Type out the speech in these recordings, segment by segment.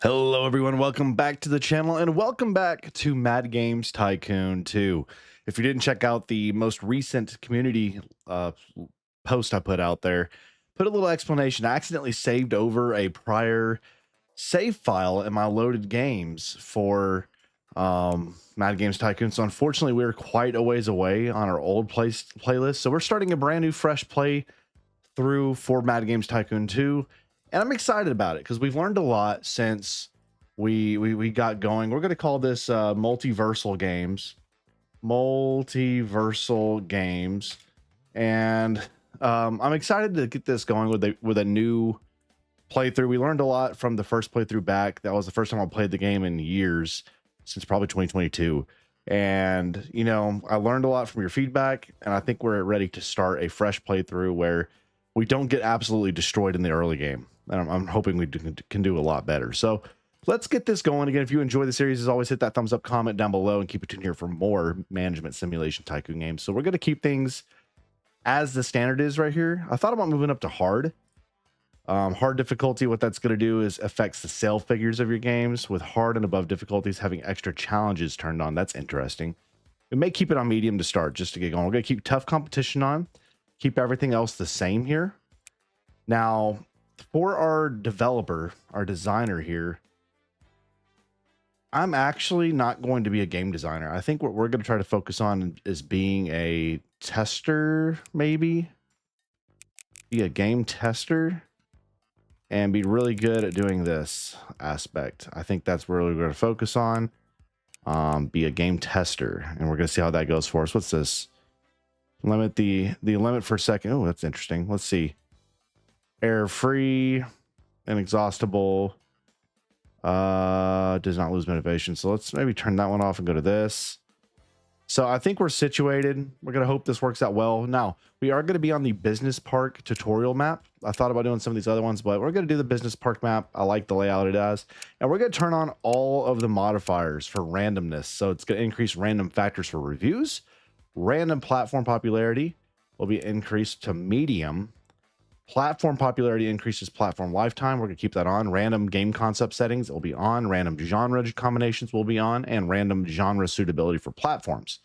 Hello everyone, welcome back to the channel and welcome back to Mad Games Tycoon 2. If you didn't check out the most recent community post I put out there, put a little explanation. I accidentally saved over a prior save file in my loaded games for Mad Games Tycoon. So unfortunately we were quite a ways away on our old playlist. So we're starting a brand new fresh play through for Mad Games Tycoon 2. And I'm excited about it because we've learned a lot since we got going. We're going to call this multiversal games. Multiversal games. And I'm excited to get this going with a new playthrough. We learned a lot from the first playthrough back. That was the first time I played the game in years, since probably 2022. And, you know, I learned a lot from your feedback, and I think we're ready to start a fresh playthrough where we don't get absolutely destroyed in the early game. And I'm hoping we can do a lot better. So let's get this going. Again, if you enjoy the series, as always, hit that thumbs up, comment down below, and keep it tuned here for more management simulation tycoon games. So we're going to keep things as the standard is right here. I thought about moving up to hard. Hard difficulty, what that's going to do is affects the sale figures of your games, with hard and above difficulties having extra challenges turned on. That's interesting. We may keep it on medium to start just to get going. We're going to keep tough competition on, keep everything else the same here. Now, for our developer, our designer here, I'm actually not going to be a game designer. I think what we're going to try to focus on is being a tester, maybe be a game tester and be really good at doing this aspect. I think that's where we're going to focus on. Be a game tester, and we're going to see how that goes for us. What's this? Limit the limit for a second. Oh, that's interesting. Let's see. Air free, inexhaustible, does not lose motivation. So let's maybe turn that one off and go to this. So I think we're situated. We're going to hope this works out well. Now, we are going to be on the business park tutorial map. I thought about doing some of these other ones, but we're going to do the business park map. I like the layout it has. And we're going to turn on all of the modifiers for randomness. So it's going to increase random factors for reviews. Random platform popularity will be increased to medium. Platform popularity increases platform lifetime. We're going to keep that on. Random game concept settings will be on. Random genre combinations will be on. And random genre suitability for platforms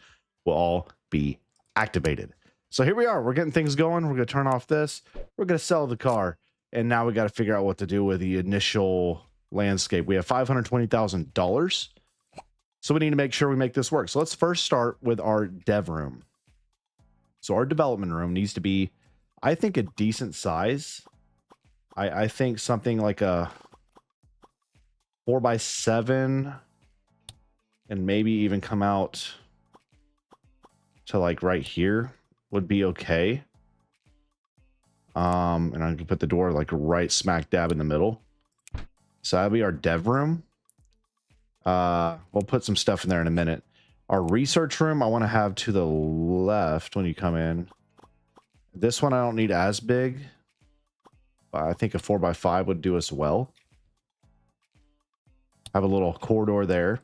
will all be activated. So here we are. We're getting things going. We're going to turn off this. We're going to sell the car. And now we got to figure out what to do with the initial landscape. We have $520,000. So we need to make sure we make this work. So let's first start with our dev room. So our development room needs to be, I think, a decent size. I think something like a 4x7 and maybe even come out to like right here would be okay. And I can put the door like right smack dab in the middle. So that'll be our dev room. We'll put some stuff in there in a minute. Our research room, I want to have to the left when you come in. This one I don't need as big, but I think a 4x5 would do us well. Have a little corridor there.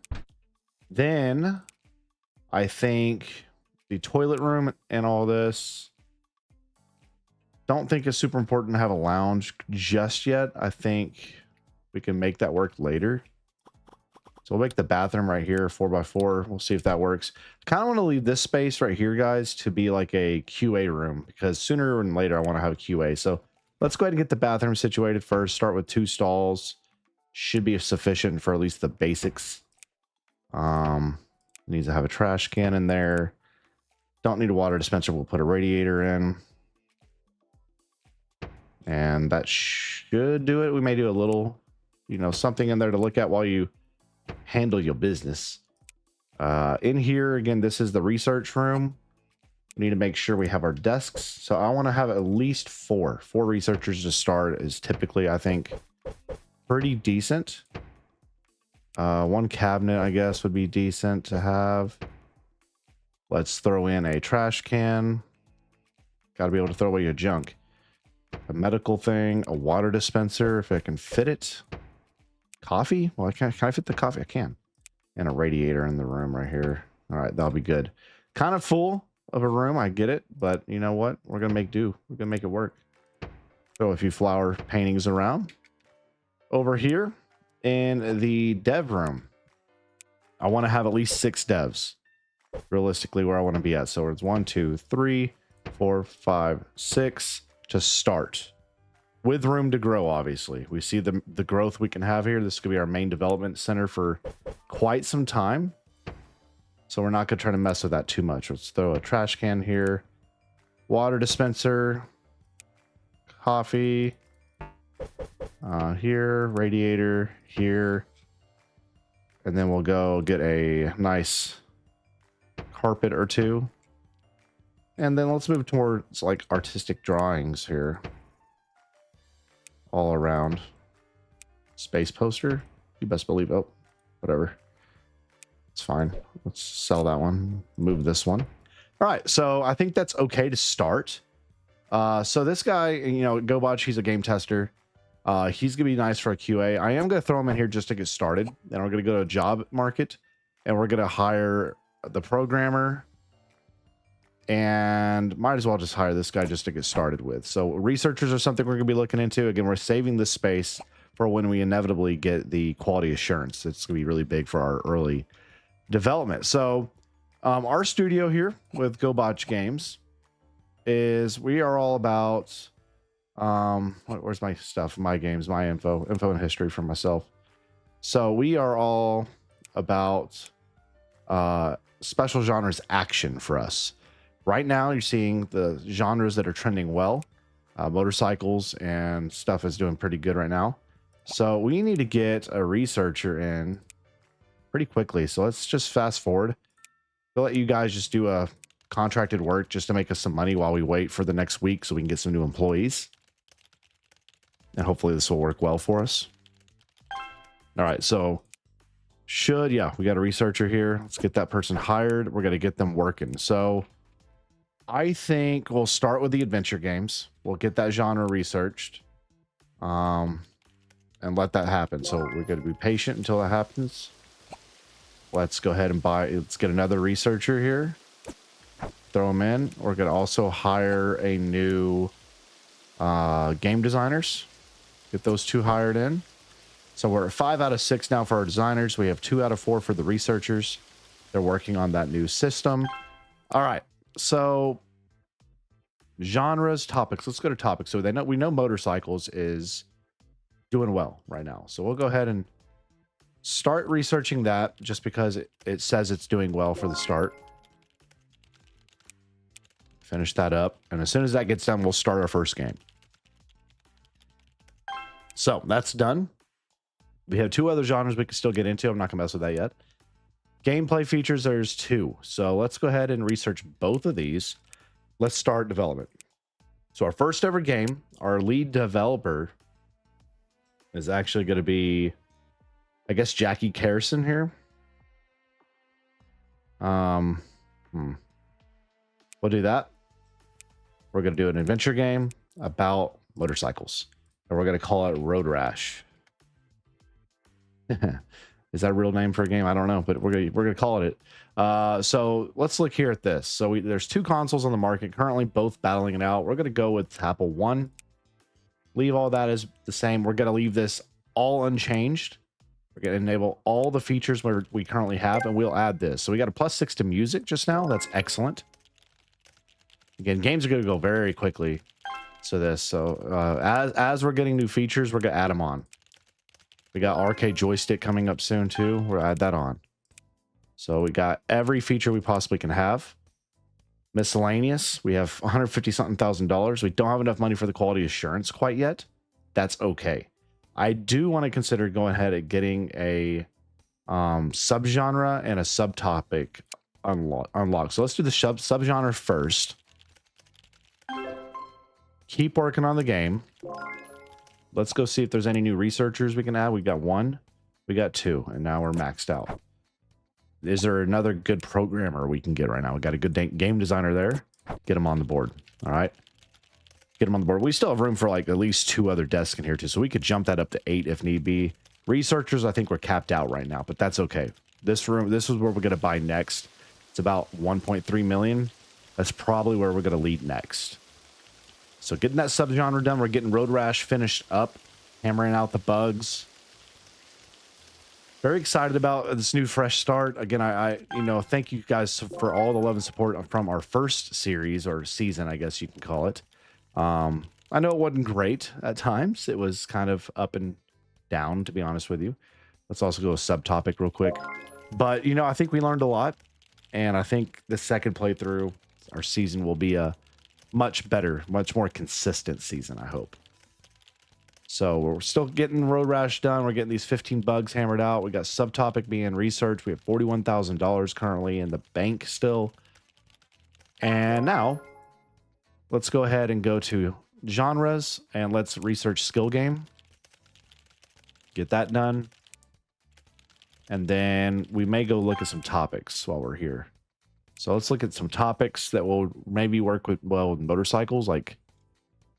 Then I think the toilet room and all this, don't think it's super important to have a lounge just yet. I think we can make that work later. So we'll make the bathroom right here 4x4. We'll see if that works. I kind of want to leave this space right here, guys, to be like a QA room, because sooner or later I want to have a QA. So let's go ahead and get the bathroom situated first. Start with 2 stalls. Should be sufficient for at least the basics. Needs to have a trash can in there. Don't need a water dispenser. We'll put a radiator in. And that should do it. We may do a little, you know, something in there to look at while you handle your business. In here again, this is the research room. We need to make sure we have our desks. So I want to have at least four researchers to start is typically, I think, pretty decent. One cabinet, I guess, would be decent to have. Let's throw in a trash can. Got to be able to throw away your junk. A medical thing, a water dispenser if I can fit it. Coffee? Well, can I fit the coffee? I can. And a radiator in the room right here. All right, that'll be good. Kind of full of a room, I get it, but you know what? We're gonna make do. We're gonna make it work. Throw a few flower paintings around. Over here, In the dev room, I want to have at least 6 devs. Realistically, where I want to be at. So it's 1, 2, 3, 4, 5, 6 to start. With room to grow, obviously. We see the growth we can have here. This could be our main development center for quite some time. So we're not going to try to mess with that too much. Let's throw a trash can here. Water dispenser. Coffee. Here. Radiator. Here. And then we'll go get a nice carpet or 2. And then let's move towards like artistic drawings here. All around. Space poster. You best believe. Oh, whatever. It's fine. Let's sell that one. Move this one. All right. So I think that's okay to start. So this guy, you know, GoBotch, he's a game tester. He's going to be nice for a QA. I am going to throw him in here just to get started. Then we're going to go to a job market and we're going to hire the programmer. And might as well just hire this guy just to get started with. So researchers are something we're going to be looking into. Again, we're saving this space for when we inevitably get the quality assurance. It's going to be really big for our early development. So our studio here with GoBotch Games is we are all about where's my stuff, my games, my info and history for myself. So we are all about special genres action for us. Right now you're seeing the genres that are trending well. Motorcycles and stuff is doing pretty good right now. So we need to get a researcher in pretty quickly. So let's just fast forward. We'll let you guys just do a contracted work just to make us some money while we wait for the next week so we can get some new employees. And hopefully this will work well for us. All right, so we got a researcher here. Let's get that person hired. We're going to get them working. So I think we'll start with the adventure games. We'll get that genre researched. And let that happen. So we're going to be patient until that happens. Let's go ahead and let's get another researcher here. Throw them in. We're going to also hire a new game designers. Get those 2 hired in. So we're at 5 out of 6 now for our designers. We have 2 out of 4 for the researchers. They're working on that new system. All right. So genres, topics. Let's go to topics. So we know motorcycles is doing well right now. So we'll go ahead and start researching that just because it says it's doing well for the start. Finish that up. And as soon as that gets done, we'll start our first game. So that's done. We have 2 other genres we can still get into. I'm not gonna mess with that yet. Gameplay features, there's 2. So let's go ahead and research both of these. Let's start development. So our first ever game, our lead developer is actually going to be, I guess, Jackie Carson here. We'll do that. We're going to do an adventure game about motorcycles. And we're going to call it Road Rash. Is that a real name for a game? I don't know, but we're gonna call it. So let's look here at this. So there's 2 consoles on the market currently, both battling it out. We're gonna go with Apple One. Leave all that as the same. We're gonna leave this all unchanged. We're gonna enable all the features we currently have, and we'll add this. So we got a +6 to music just now. That's excellent. Again, games are gonna go very quickly to this. So as we're getting new features, we're gonna add them on. We got arcade joystick coming up soon too. We'll add that on. So we got every feature we possibly can have. Miscellaneous, we have 150 something thousand dollars. We don't have enough money for the quality assurance quite yet. That's okay. I do want to consider going ahead and getting a subgenre and a subtopic unlocked. So let's do the subgenre first. Keep working on the game. Let's go see if there's any new researchers we can add. We got 1, we got 2, and now we're maxed out. Is there another good programmer we can get right now? We got a good game designer there. Get him on the board. All right. Get him on the board. We still have room for like at least 2 other desks in here too. So we could jump that up to 8 if need be. Researchers, I think we're capped out right now, but that's okay. This room, this is where we're going to buy next. It's about 1.3 million. That's probably where we're going to lead next. So getting that subgenre done, we're getting Road Rash finished up, hammering out the bugs. Very excited about this new fresh start. Again, you know, thank you guys for all the love and support from our first series or season, I guess you can call it. I know it wasn't great at times. It was kind of up and down, to be honest with you. Let's also go a subtopic real quick. But, you know, I think we learned a lot. And I think the second playthrough, our season will be a much better, much more consistent season, I hope. So we're still getting Road Rash done. We're getting these 15 bugs hammered out. We got subtopic being researched. We have $41,000 currently in the bank still. And now let's go ahead and go to genres and let's research skill game. Get that done. And then we may go look at some topics while we're here. So let's look at some topics that will maybe work with, well, with motorcycles, like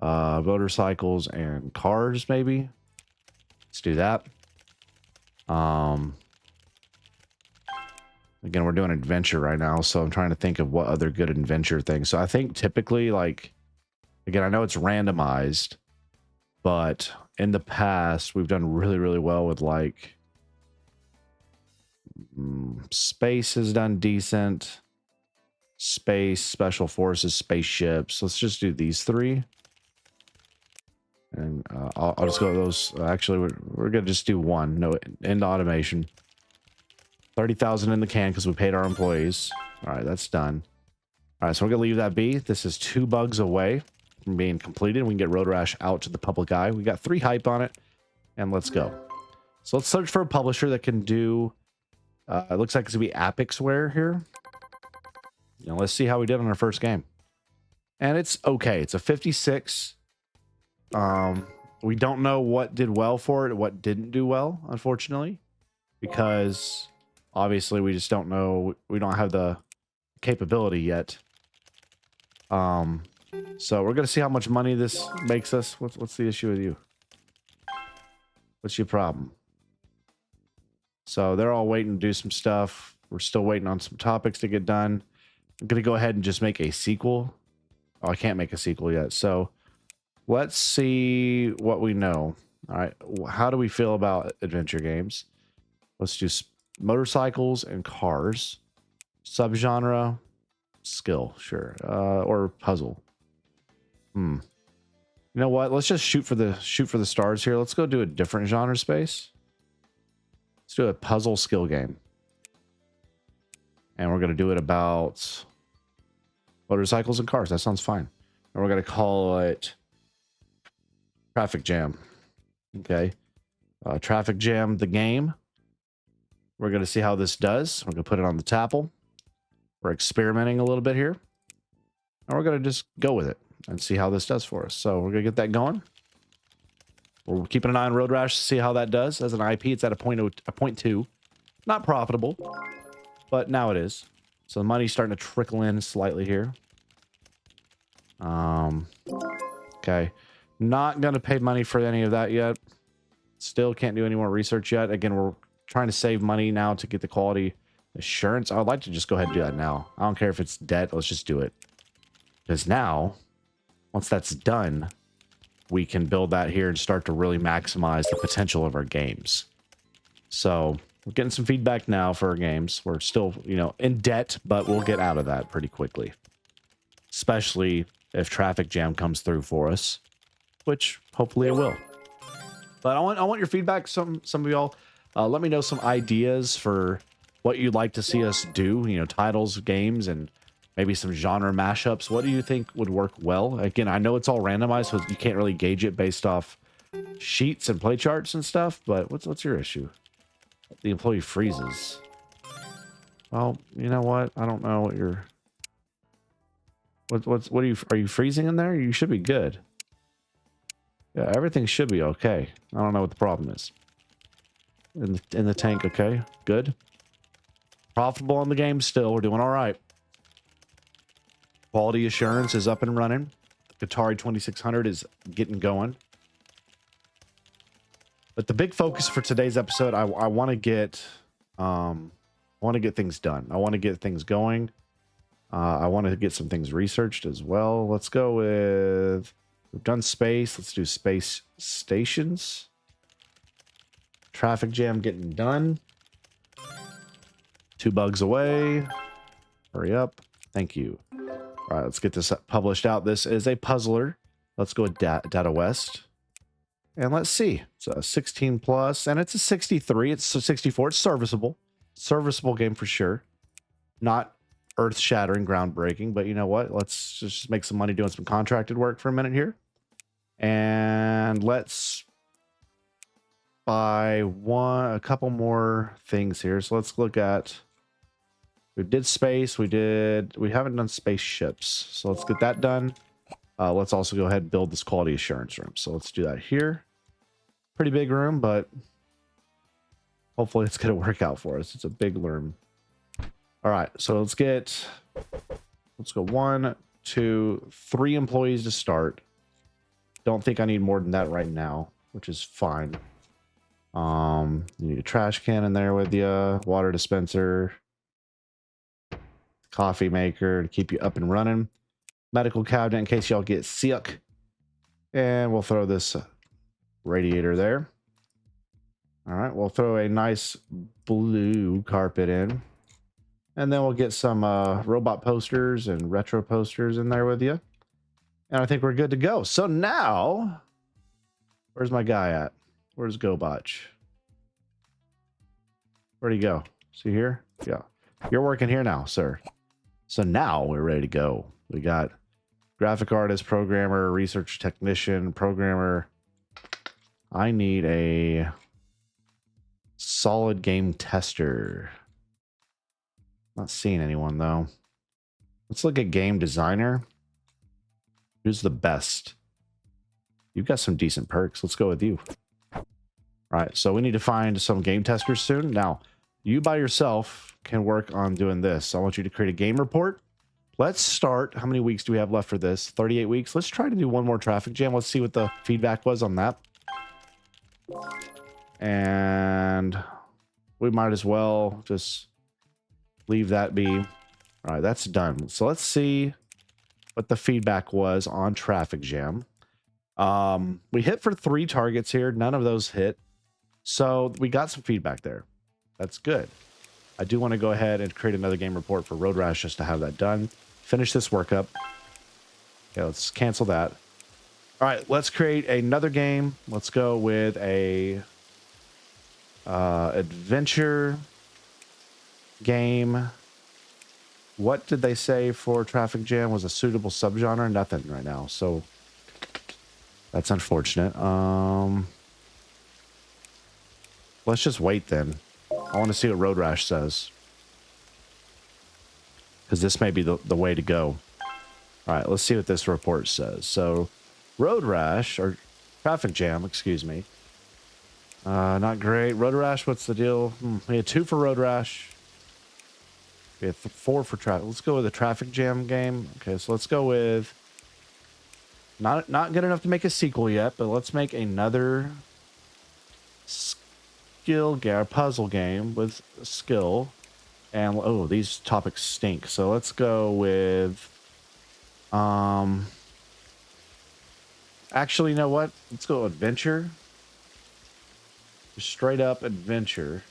motorcycles and cars, maybe. Let's do that. Again, we're doing adventure right now, so I'm trying to think of what other good adventure things. So I think typically, like, again, I know it's randomized, but in the past we've done really, really well with, like, space has done decent. Space, special forces, spaceships. Let's just do these three. And I'll just go with those. Actually, we're going to just do one. No, end automation. 30,000 in the can because we paid our employees. All right, that's done. All right, so we're going to leave that be. This is 2 bugs away from being completed. We can get Road Rash out to the public eye. We got 3 hype on it, and let's go. So let's search for a publisher that can do... it looks like it's going to be Apixware here. You know, let's see how we did on our first game. And it's okay. It's a 56. We don't know what did well for it, what didn't do well, unfortunately, because obviously we just don't know. We don't have the capability yet. So we're gonna see how much money this makes us. What's the issue with you? What's your problem? So they're all waiting to do some stuff. We're still waiting on some topics to get done. I'm gonna go ahead and just make a sequel. Oh, I can't make a sequel yet. So let's see what we know. All right, how do we feel about adventure games? Let's do motorcycles and cars. Subgenre, skill, sure, or puzzle. You know what? Let's just shoot for the stars here. Let's go do a different genre space. Let's do a puzzle skill game, and we're gonna do it about motorcycles and cars. That sounds fine. And we're gonna call it Traffic Jam. Okay. Traffic Jam, the game. We're going to see how this does. We're going to put it on the Tapple. We're experimenting a little bit here. And we're going to just go with it and see how this does for us. So we're going to get that going. We're keeping an eye on Road Rash to see how that does. As an IP, it's at a 0.2. Not profitable, but now it is. So the money's starting to trickle in slightly here. Okay. Not going to pay money for any of that yet. Still can't do any more research yet. Again, we're trying to save money now to get the quality assurance. I would like to just go ahead and do that now. I don't care if it's debt. Let's just do it. Because now, once that's done, we can build that here and start to really maximize the potential of our games. So we're getting some feedback now for our games. We're still, you know, in debt, but we'll get out of that pretty quickly. Especially if Traffic Jam comes through for us, which hopefully it will. But I want your feedback. Some of y'all, let me know some ideas for what you'd like to see us do. You know, titles, games, and maybe some genre mashups. What do you think would work well? Again, I know it's all randomized, so you can't really gauge it based off sheets and play charts and stuff. But what's your issue? The employee freezes. Well, you know what? I don't know what you're. What are you freezing in there? You should be good. Yeah, everything should be okay. I don't know what the problem is. In the tank, okay, good. Profitable on the game still. We're doing all right. Quality assurance is up and running. The Atari 2600 is getting going. But the big focus for today's episode, I want to get things done. I want to get things going. I want to get some things researched as well. Let's go with, we've done space. Let's do space stations. Traffic jam getting done. 2 bugs away. Hurry up. Thank you. All right, let's get this published out. This is a puzzler. Let's go with Data West. And let's see. It's a 16 plus, and it's a 63. It's a 64. It's serviceable. Serviceable game for sure. Not earth-shattering, groundbreaking, but you know what? Let's just make some money doing some contracted work for a minute here. And let's buy a couple more things here. So let's look at, we did space, we haven't done spaceships. So let's get that done. Let's also go ahead and build this quality assurance room. So let's do that here. Pretty big room, but hopefully it's going to work out for us. It's a big room. All right, so let's go 1, 2, 3 employees to start. Don't think I need more than that right now, which is fine. You need a trash can in there with you, water dispenser, coffee maker to keep you up and running, medical cabinet in case y'all get sick, and we'll throw this radiator there. All right, we'll throw a nice blue carpet in. And then we'll get some robot posters and retro posters in there with you. And I think we're good to go. So now, where's my guy at? Where's GoBotch? Where'd he go? See here? Yeah. You're working here now, sir. So now we're ready to go. We got graphic artist, programmer, research technician, programmer. I need a solid game tester. Not seeing anyone though. Let's look at game designer. Who's the best? You've got some decent perks. Let's go with you. All right, so we need to find some game testers soon. Now, you by yourself can work on doing this. So I want you to create a game report. Let's start. How many weeks do we have left for this? 38 weeks. Let's try to do one more traffic jam. Let's see what the feedback was on that. And we might as well just leave that be. All right, that's done. So let's see what the feedback was on traffic jam. We hit for 3 targets here. None of those hit. So we got some feedback there. That's good. I do want to go ahead and create another game report for Road Rash just to have that done. Finish this workup. Okay, let's cancel that. All right, let's create another game. Let's go with a adventure game. What did they say for traffic jam was a suitable subgenre? Nothing right now, so that's unfortunate. Let's just wait then. I want to see what Road Rash says, because this may be the way to go. All right, let's see what this report says. So Road Rash, or traffic jam, excuse me, not great. Road Rash, what's the deal? We had 2 for Road Rash. We have 4 for traffic. Let's go with a traffic jam game. Okay, so let's go with not good enough to make a sequel yet, but let's make another skill game, puzzle game with skill. And oh, these topics stink. So let's go with actually, you know what? Let's go adventure. Just straight up adventure.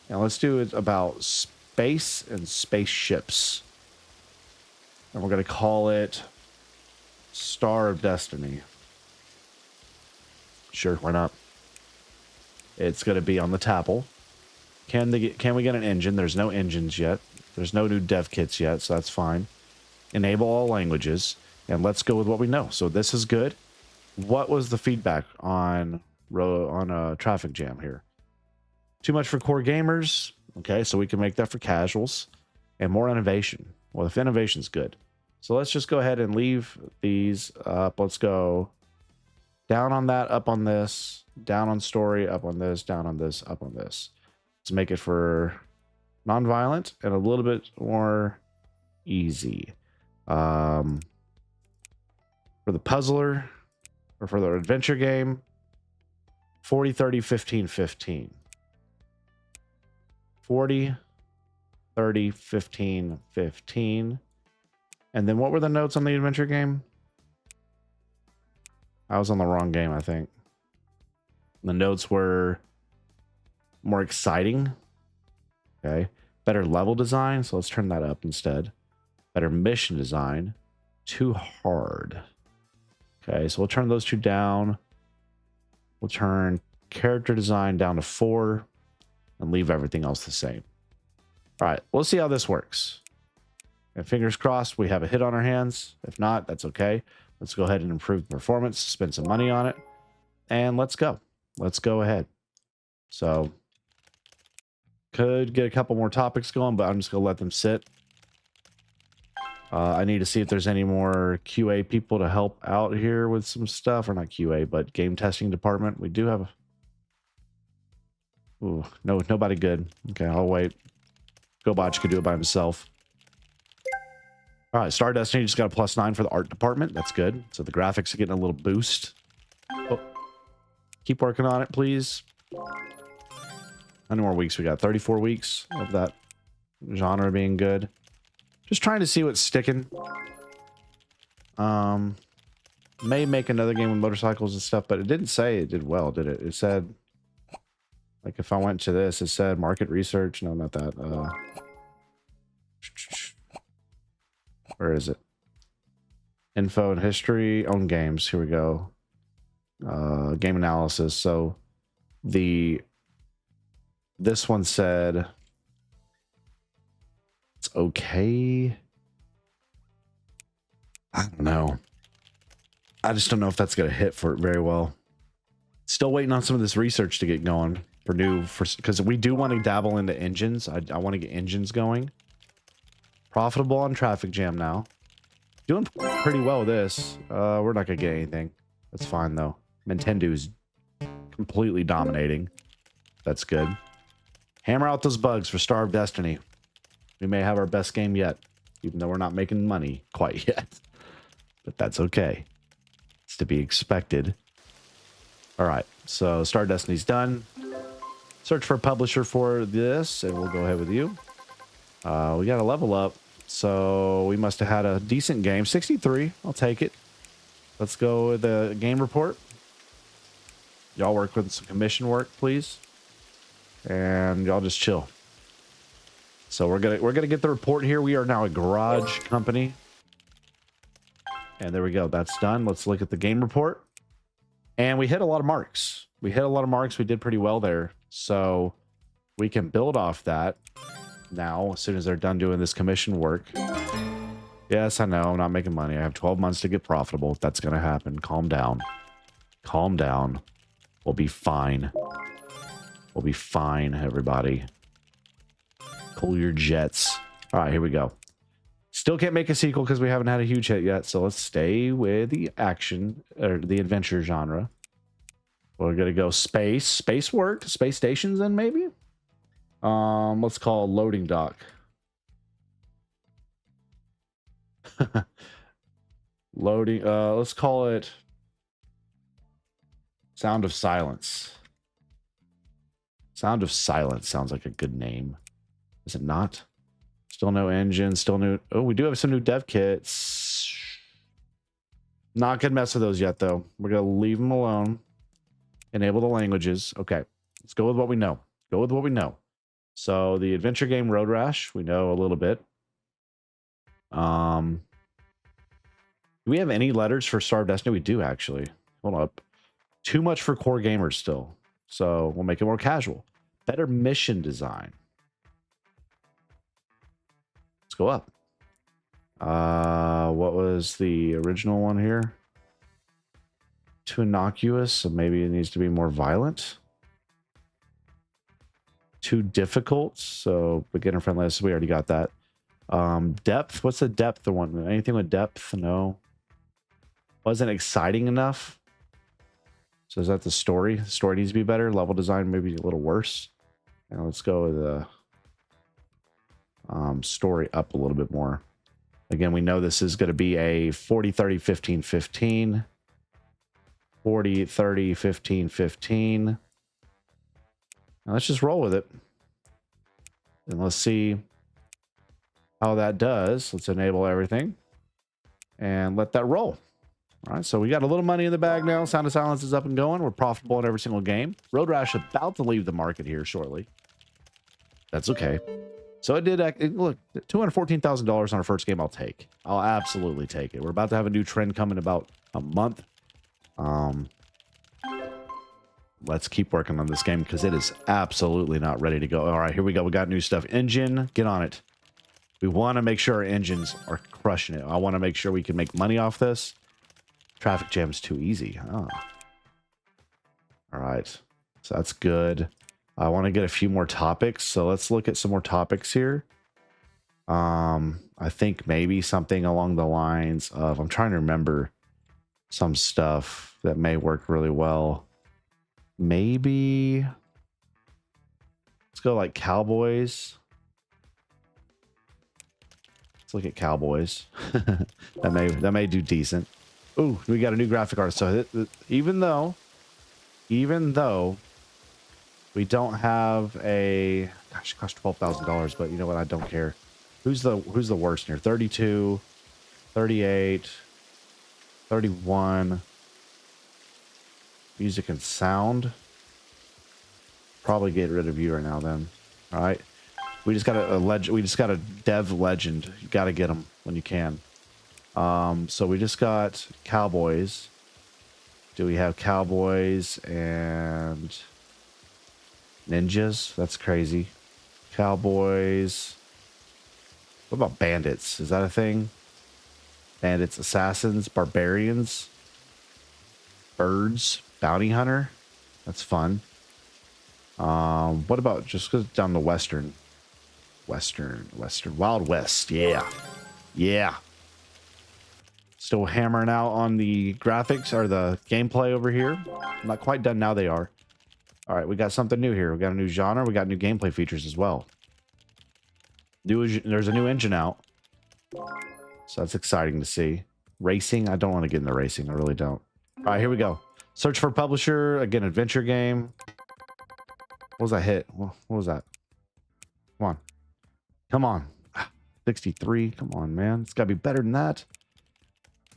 And let's do it about space and spaceships. And we're going to call it Star of Destiny. Sure, why not? It's going to be on the Tapple. Can we get an engine? There's no engines yet. There's no new dev kits yet, so that's fine. Enable all languages. And let's go with what we know. So this is good. What was the feedback on traffic jam here? Too much for core gamers. Okay, so we can make that for casuals. And more innovation. Well, if innovation's good. So let's just go ahead and leave these up. Let's go down on that, up on this, down on story, up on this, down on this, up on this. Let's make it for non-violent and a little bit more easy. For the puzzler, or for the adventure game, 40, 30, 15, 15. 40, 30, 15, 15. And then what were the notes on the adventure game? I was on the wrong game, I think. The notes were more exciting. Okay. Better level design. So let's turn that up instead. Better mission design. Too hard. Okay. So we'll turn those two down. We'll turn character design down to 4 and leave everything else the same. All right. We'll see how this works. And fingers crossed we have a hit on our hands. If not, that's okay. Let's go ahead and improve the performance, spend some money on it, and let's go. Let's go ahead. So could get a couple more topics going, but I'm just gonna let them sit. I need to see if there's any more QA people to help out here with some stuff, or not QA, but game testing department. We do have. Ooh, no, nobody good. Okay, I'll wait. GoBotch could do it by himself. All right, Star Destiny just got a +9 for the art department. That's good. So the graphics are getting a little boost. Oh, keep working on it, please. How many more weeks we got? 34 weeks of that genre being good. Just trying to see what's sticking. May make another game with motorcycles and stuff, but it didn't say it did well, did it? It said, like, if I went to this, it said market research. No, not that. Where is it? Info and history, own games. Here we go. Game analysis. So this one said it's okay. I don't know. I just don't know if that's gonna hit for it very well. Still waiting on some of this research to get going because we do want to dabble into engines. I want to get engines going. Profitable on Traffic Jam now. Doing pretty well with this. We're not gonna get anything. That's fine though. Nintendo's completely dominating. That's good. Hammer out those bugs for Star of Destiny. We may have our best game yet, even though we're not making money quite yet. But that's okay. It's to be expected. All right, so Star Destiny's done. Search for a publisher for this, and we'll go ahead with you. We got a level up, so we must have had a decent game. 63, I'll take it. Let's go with the game report. Y'all work with some commission work, please, and y'all just chill. So we're gonna get the report here. We are now a garage company, and there we go. That's done. Let's look at the game report, and we hit a lot of marks. We did pretty well there, so we can build off that now as soon as they're done doing this commission work. Yes, I know I'm not making money. I have 12 months to get profitable. That's gonna happen. Calm down. Calm down. We'll be fine. We'll be fine, everybody. Cool your jets. All right, here we go. Still can't make a sequel because we haven't had a huge hit yet. So let's stay with the action or the adventure genre. We're gonna go space work, space stations, then maybe. Let's call loading dock. Loading. Let's call it Sound of Silence. Sound of Silence sounds like a good name. Is it not? Still no engine, still new. Oh, we do have some new dev kits. Not gonna mess with those yet, though. We're gonna leave them alone. Enable the languages. Okay, let's go with what we know. Go with what we know. So the adventure game Road Rash, we know a little bit. Do we have any letters for Star of Destiny? We do, actually. Hold up. Too much for core gamers still. So we'll make it more casual. Better mission design. Let's go up. What was the original one here? Too innocuous, so maybe it needs to be more violent. Too difficult, so beginner friendly. So we already got that. Depth. What's the depth? The one. Anything with depth? No. Wasn't exciting enough. So is that the story? The story needs to be better. Level design maybe a little worse. And let's go with the story up a little bit more. Again, we know this is going to be a 40, 30, 15, 15. 40, 30, 15, 15. Now let's just roll with it. And let's see how that does. Let's enable everything and let that roll. All right, so we got a little money in the bag now. Sound of Silence is up and going. We're profitable in every single game. Road Rash about to leave the market here shortly. That's okay. So it did, look, $214,000 on our first game I'll take. I'll absolutely take it. We're about to have a new trend come in about a month. Let's keep working on this game because it is absolutely not ready to go. All right, here we go. We got new stuff. Engine, get on it. We want to make sure our engines are crushing it. I want to make sure we can make money off this. Traffic jam's too easy. Oh. All right, so that's good. I want to get a few more topics, so let's look at some more topics here. I think maybe something along the lines of, I'm trying to remember some stuff that may work really well. Maybe let's go like Cowboys. Let's look at Cowboys. that may do decent. Ooh, we got a new graphic artist. So even though we don't have a, gosh, it cost $12,000, but you know what? I don't care. Who's the worst here? 32, 38, 31. Music and sound. Probably get rid of you right now then. All right. We just got a dev legend. You got to get them when you can. So we just got Cowboys. Do we have Cowboys and ninjas? That's crazy. Cowboys. What about bandits? Is that a thing? Bandits, assassins, barbarians, birds, bounty hunter. That's fun. What about just go down to Western, Wild West? Yeah. Still hammering out on the graphics or the gameplay over here. Not quite done now. They are. All right, we got something new here. We got a new genre. We got new gameplay features as well. There's a new engine out. So that's exciting to see. Racing. I don't want to get into racing. I really don't. All right, here we go. Search for publisher. Again, adventure game. What was that hit? What was that? Come on. Come on. 63. Come on, man. It's got to be better than that.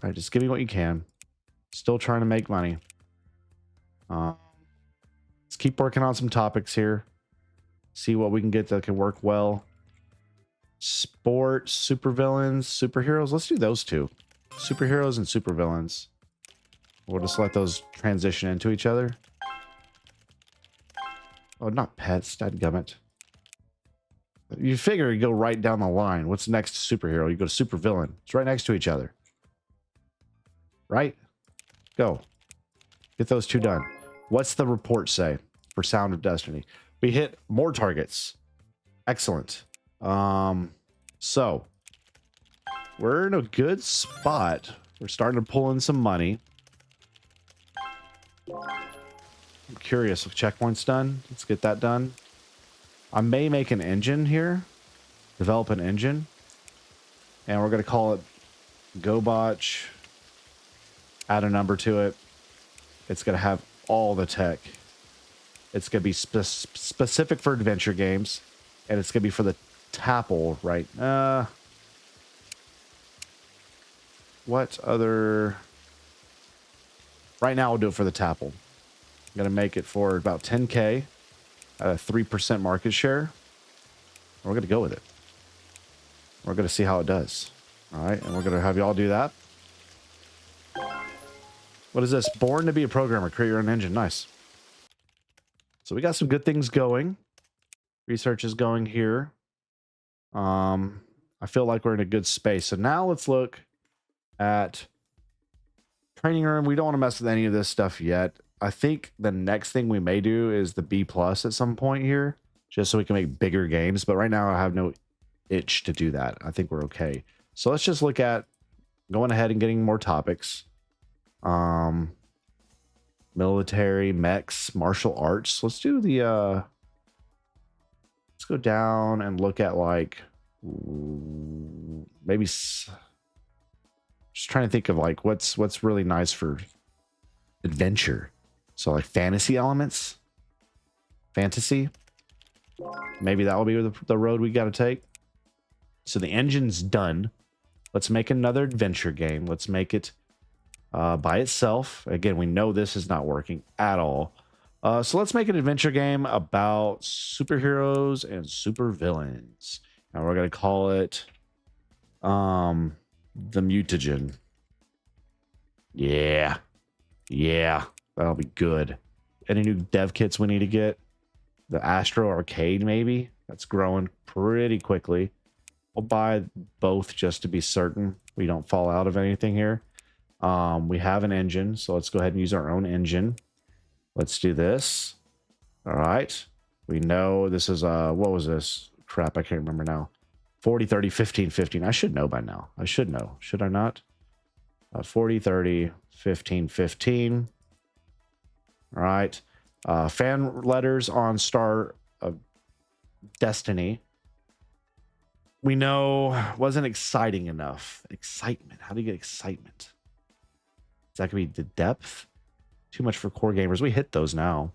All right, just give me what you can. Still trying to make money. Let's keep working on some topics here. See what we can get that can work well. Sport, supervillains, superheroes. Let's do those two. Superheroes and supervillains. We'll just let those transition into each other. Oh, not pets. Dadgummit. You figure you go right down the line. What's next to superhero? You go to supervillain. It's right next to each other. Right? Go. Get those two done. What's the report say for Sound of Destiny? We hit more targets. Excellent. So we're in a good spot. We're starting to pull in some money. I'm curious if checkpoint's done. Let's get that done. I may make an engine here. Develop an engine. And we're going to call it GoBotch. Add a number to it. It's going to have all the tech. It's going to be specific for adventure games. And it's going to be for the Tapple, right? What other... Right now, we'll do it for the Tapple. I'm going to make it for about 10K at a 3% market share. We're going to go with it. We're going to see how it does. All right, and we're going to have y'all do that. What is this? Born to be a programmer. Create your own engine. Nice. So we got some good things going. Research is going here. I feel like we're in a good space. So now let's look at training room. We don't want to mess with any of this stuff yet. I think the next thing we may do is the B+ at some point here, just so we can make bigger games. But right now I have no itch to do that. I think we're okay. So let's just look at going ahead and getting more topics. Military, mechs, martial arts. Let's do the let's go down and look at like maybe just trying to think of like what's really nice for adventure. So like fantasy elements, fantasy. Maybe that will be the road we got to take. So the engine's done. Let's make another adventure game. Let's make it by itself. Again, we know this is not working at all. So let's make an adventure game about superheroes and supervillains. And we're going to call it the Mutagen. Yeah. Yeah. That'll be good. Any new dev kits we need to get? The Astro Arcade, maybe? That's growing pretty quickly. We'll buy both just to be certain we don't fall out of anything here. We have an engine, so let's go ahead and use our own engine. Let's do this. All right. We know this is, what was this? Crap, I can't remember now. 40, 30, 15, 15. I should know by now. I should know. Should I not? 40, 30, 15, 15. All right. Fan letters on Star of Destiny. We know wasn't exciting enough. Excitement. How do you get excitement? Is that going to be the depth? Too much for core gamers. We hit those now.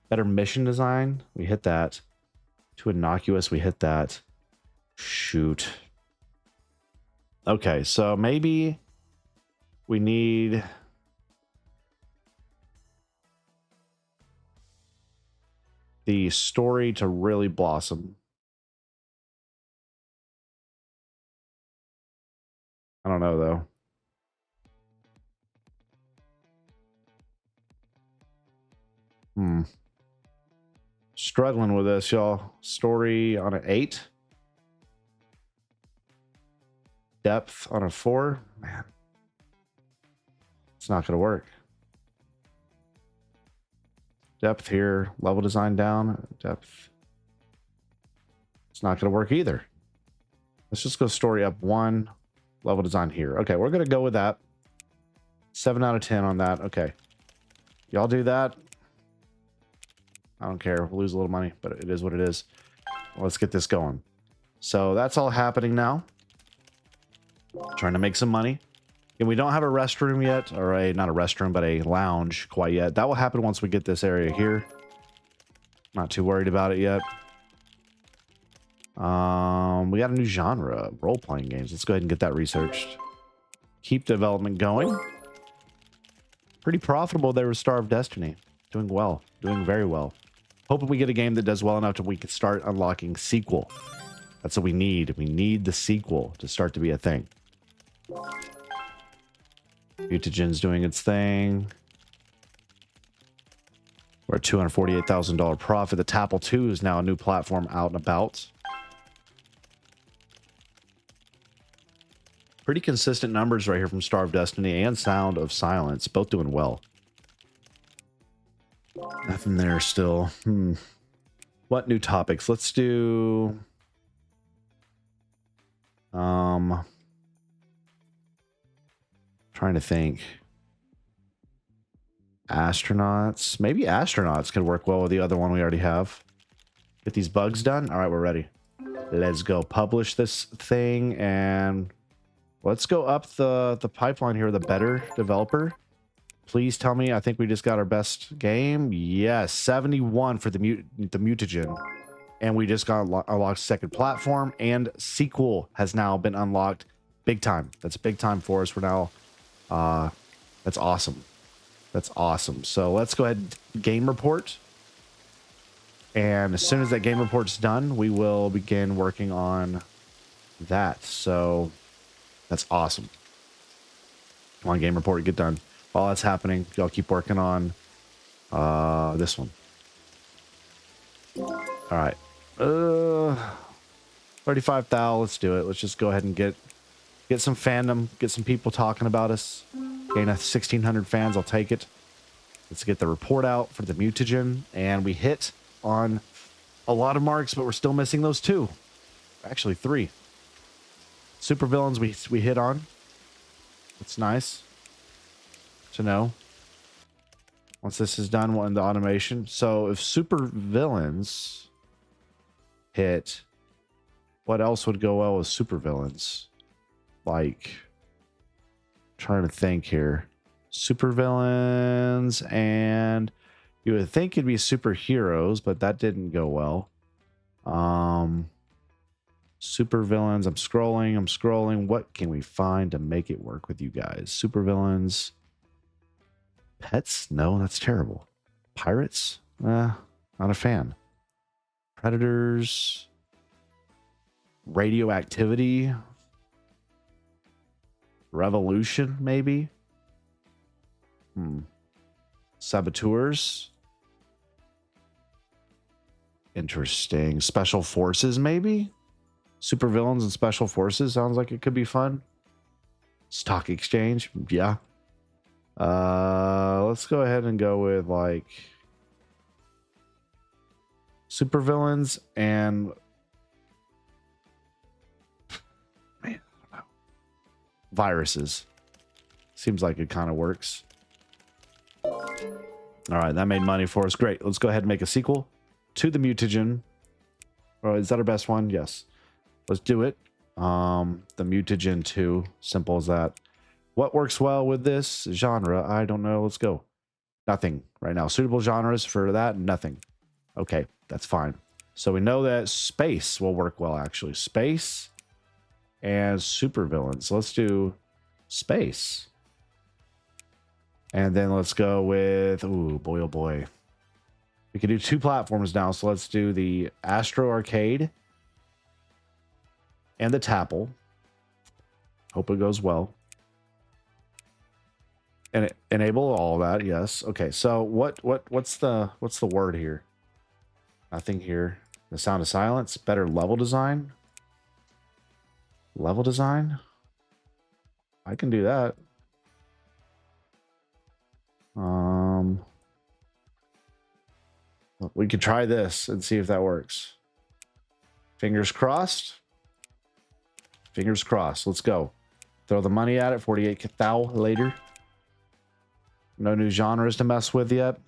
Better mission design. We hit that. Too innocuous. We hit that. Shoot. Okay, so maybe we need the story to really blossom. I don't know, though. Struggling with this, y'all. Story on an 8. Depth on a 4. Man. It's not going to work. Depth here. Level design down. Depth. It's not going to work either. Let's just go story up 1. Level design here. Okay, we're going to go with that. 7 out of 10 on that. Okay. Y'all do that. I don't care. We'll lose a little money, but it is what it is. Let's get this going. So that's all happening now. Trying to make some money. And we don't have a restroom yet, or not a restroom, but a lounge quite yet. That will happen once we get this area here. Not too worried about it yet. We got a new genre, role-playing games. Let's go ahead and get that researched. Keep development going. Pretty profitable there with Star of Destiny. Doing well. Doing very well. Hoping we get a game that does well enough that we can start unlocking sequel. That's what we need. We need the sequel to start to be a thing. Mutagen's doing its thing. We're at $248,000 profit. The Tapple 2 is now a new platform out and about. Pretty consistent numbers right here from Star of Destiny and Sound of Silence. Both doing well. Nothing there still. What new topics? Let's do... Trying to think. Astronauts. Maybe astronauts could work well with the other one we already have. Get these bugs done. All right, we're ready. Let's go publish this thing and let's go up the pipeline here. The better developer. Please tell me. I think we just got our best game. Yes, 71 for the Mutagen. And we just got unlocked second platform and sequel has now been unlocked. Big time. That's big time for us. We're now, that's awesome. That's awesome. So let's go ahead and game report. And as soon as that game report's done, we will begin working on that. So that's awesome. Come on, game report, get done. While that's happening, y'all keep working on this one. All right. 35,000. Let's do it. Let's just go ahead and get some fandom, get some people talking about us. Gain 1,600 fans. I'll take it. Let's get the report out for the Mutagen, and we hit on a lot of marks, but we're still missing those 2. Actually 3. Supervillains we hit on. It's nice to know. Once this is done, we'll end the automation. So if supervillains hit, what else would go well with supervillains? Like, trying to think here. Supervillains, and you would think it'd be superheroes, but that didn't go well. Supervillains. I'm scrolling. What can we find to make it work with you guys? Supervillains. Pets? No, that's terrible. Pirates? Not a fan. Predators? Radioactivity? Revolution, maybe? Saboteurs? Interesting. Special forces, maybe? Supervillains and special forces sounds like it could be fun. Stock exchange, yeah. Let's go ahead and go with like supervillains and man, I don't know. Viruses. Seems like it kind of works. All right, that made money for us. Great. Let's go ahead and make a sequel to the Mutagen. Oh, is that our best one? Yes. Let's do it. The Mutagen 2. Simple as that. What works well with this genre? I don't know. Let's go. Nothing right now. Suitable genres for that? Nothing. Okay, that's fine. So we know that space will work well, actually. Space and supervillains. So let's do space. And then let's go with, ooh, boy, oh boy. We can do 2 platforms now. So let's do the Astro Arcade and the Tapple. Hope it goes well. And enable all that, yes. Okay, so what's the word here? Nothing here. The Sound of Silence, better level design. Level design? I can do that. We could try this and see if that works. Fingers crossed. Fingers crossed. Let's go. Throw the money at it. 48 thou later. No new genres to mess with yet.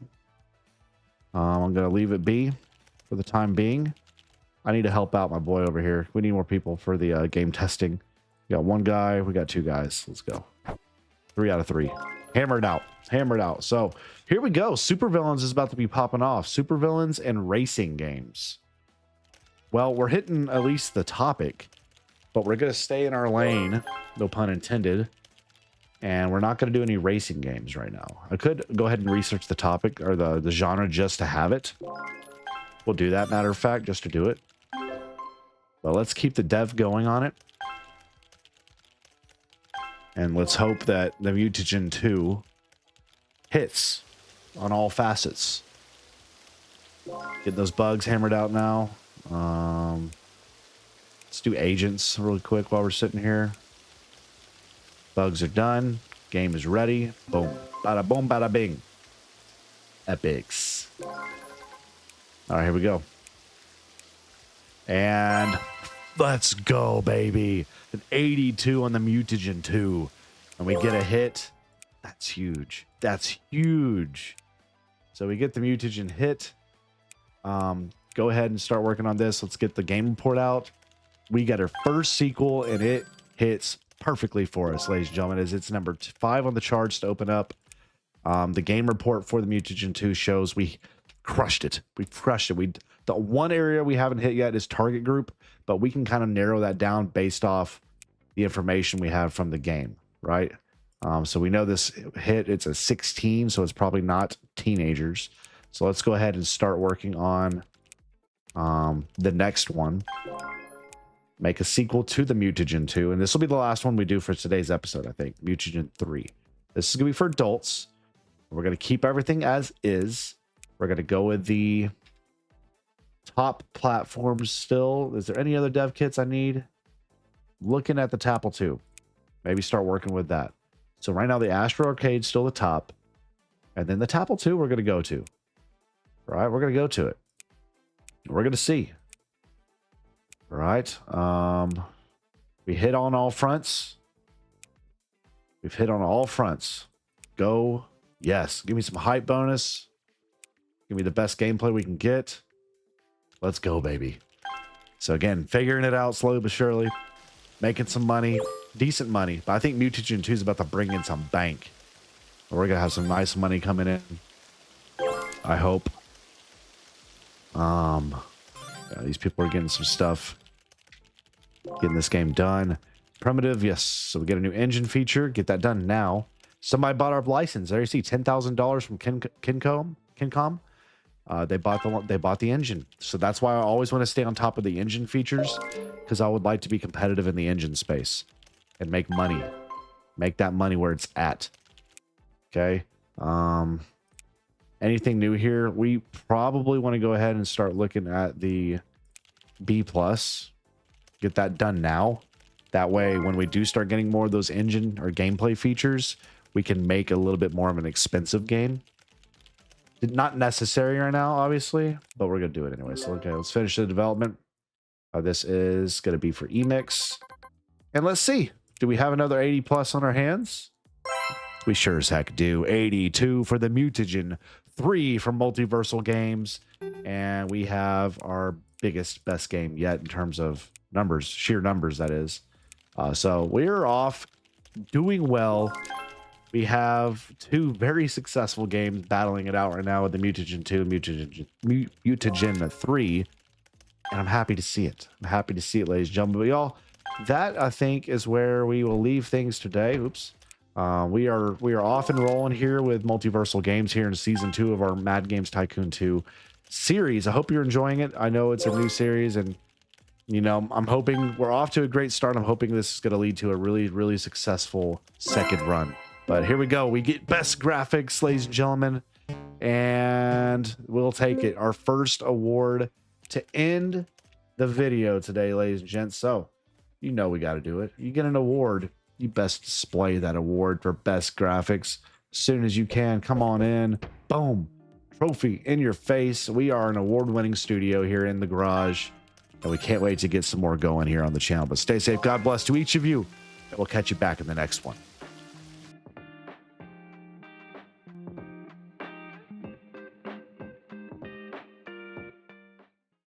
I'm going to leave it be for the time being. I need to help out my boy over here. We need more people for the game testing. We got 1 guy. We got 2 guys. Let's go. 3 out of 3. Hammered out. Hammered out. So here we go. Supervillains is about to be popping off. Supervillains and racing games. Well, we're hitting at least the topic, but we're going to stay in our lane. No pun intended. And we're not going to do any racing games right now. I could go ahead and research the topic or the genre just to have it. We'll do that, matter of fact, just to do it. But let's keep the dev going on it. And let's hope that the Mutagen 2 hits on all facets. Get those bugs hammered out now. Let's do agents really quick while we're sitting here. Bugs are done. Game is ready. Boom. Bada boom, bada bing. Epics. All right, here we go. And let's go, baby. An 82 on the Mutagen 2. And we get a hit. That's huge. That's huge. So we get the Mutagen hit. Go ahead and start working on this. Let's get the game report out. We got our first sequel, and it hits perfectly for us, ladies and gentlemen, as it's number 5 on the charts to open up. The game report for the Mutagen 2 shows we crushed it. We crushed it. The one area we haven't hit yet is target group, but we can kind of narrow that down based off the information we have from the game, right? So we know this hit, it's a 16, so it's probably not teenagers. So let's go ahead and start working on the next one. Make a sequel to the Mutagen 2, and this will be the last one we do for today's episode, I think. Mutagen 3. This is going to be for adults. We're going to keep everything as is. We're going to go with the top platforms still. Is there any other dev kits I need? Looking at the Tapple 2. Maybe start working with that. So right now the Astro Arcade's still the top. And then the Tapple 2 we're going to go to. All right, we're going to go to it. We're going to see. All right. We hit on all fronts. We've hit on all fronts. Go. Yes. Give me some hype bonus. Give me the best gameplay we can get. Let's go, baby. So again, figuring it out slowly but surely. Making some money. Decent money. But I think Mutagen 2 is about to bring in some bank. We're going to have some nice money coming in. I hope. Yeah, these people are getting some stuff. Getting this game done. Primitive, yes. So we get a new engine feature. Get that done now. Somebody bought our license. There you see, $10,000 from Kincom. They bought the engine. So that's why I always want to stay on top of the engine features, because I would like to be competitive in the engine space and make money. Make that money where it's at. Okay. Anything new here? We probably want to go ahead and start looking at the B+. Get that done now. That way, when we do start getting more of those engine or gameplay features, we can make a little bit more of an expensive game. Not necessary right now, obviously, but we're going to do it anyway. So, okay, let's finish the development. This is going to be for Emix. And let's see. Do we have another 80 plus on our hands? We sure as heck do. 82 for the Mutagen, 3 from Multiversal Games, and we have our best game yet in terms of numbers, sheer numbers, that is. So we're off, doing well. We have 2 very successful games battling it out right now with the Mutagen 2 and Mutagen 3, and I'm happy to see it. I'm happy to see it, ladies and gentlemen. But y'all, that I think is where we will leave things today. Oops. We are off and rolling here with Multiversal Games here in season 2 of our Mad Games Tycoon 2 series. I hope you're enjoying it. I know it's a new series, and you know, I'm hoping we're off to a great start. I'm hoping this is going to lead to a really successful second run. But here we go. We get best graphics, ladies and gentlemen, and we'll take it. Our first award to end the video today, ladies and gents. So you know we got to do it. You get an award. You best display that award for best graphics as soon as you can. Come on in. Boom. Trophy in your face. We are an award-winning studio here in the garage, and we can't wait to get some more going here on the channel. But stay safe. God bless to each of you, and we'll catch you back in the next one.